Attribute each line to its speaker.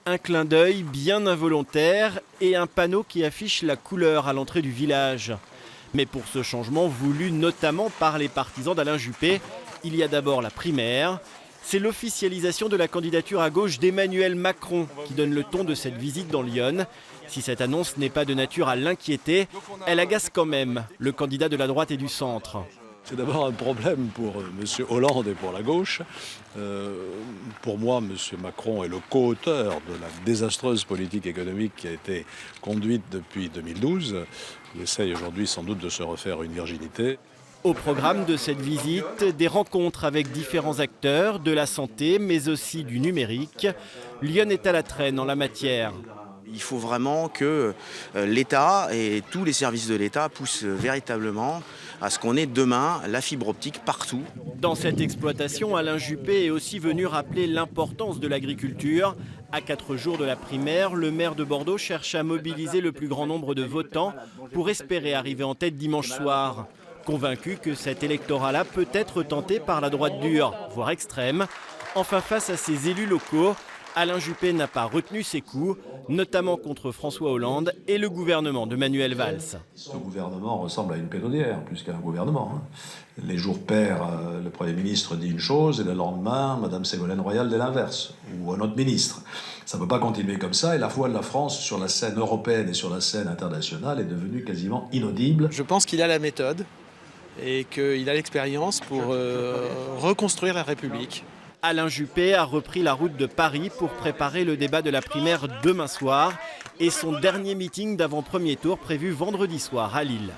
Speaker 1: Un clin d'œil bien involontaire et un panneau qui affiche la couleur à l'entrée du village. Mais pour ce changement voulu notamment par les partisans d'Alain Juppé, il y a d'abord la primaire. C'est l'officialisation de la candidature à gauche d'Emmanuel Macron qui donne le ton de cette visite dans l'Yonne. Si cette annonce n'est pas de nature à l'inquiéter, elle agace quand même le candidat de la droite et du centre.
Speaker 2: C'est d'abord un problème pour M. Hollande et pour la gauche. Pour moi, M. Macron est le co-auteur de la désastreuse politique économique qui a été conduite depuis 2012. Il essaye aujourd'hui sans doute de se refaire une virginité.
Speaker 1: Au programme de cette visite, des rencontres avec différents acteurs de la santé, mais aussi du numérique. Lyon est à la traîne en la matière.
Speaker 3: Il faut vraiment que l'État et tous les services de l'État poussent véritablement à ce qu'on ait demain la fibre optique partout.
Speaker 1: Dans cette exploitation, Alain Juppé est aussi venu rappeler l'importance de l'agriculture. À 4 jours de la primaire, le maire de Bordeaux cherche à mobiliser le plus grand nombre de votants pour espérer arriver en tête dimanche soir. Convaincu que cet électorat-là peut être tenté par la droite dure, voire extrême. Enfin, face à ces élus locaux, Alain Juppé n'a pas retenu ses coups, notamment contre François Hollande et le gouvernement de Manuel Valls.
Speaker 4: Ce gouvernement ressemble à une pédonnière plus qu'à un gouvernement. Les jours pairs, le Premier ministre dit une chose et le lendemain, Mme Ségolène Royal dit l'inverse, ou un autre ministre. Ça ne peut pas continuer comme ça et la voix de la France sur la scène européenne et sur la scène internationale est devenue quasiment inaudible.
Speaker 5: Je pense qu'il a la méthode et qu'il a l'expérience pour reconstruire la République.
Speaker 1: Alain Juppé a repris la route de Paris pour préparer le débat de la primaire demain soir et son dernier meeting d'avant-premier tour prévu vendredi soir à Lille.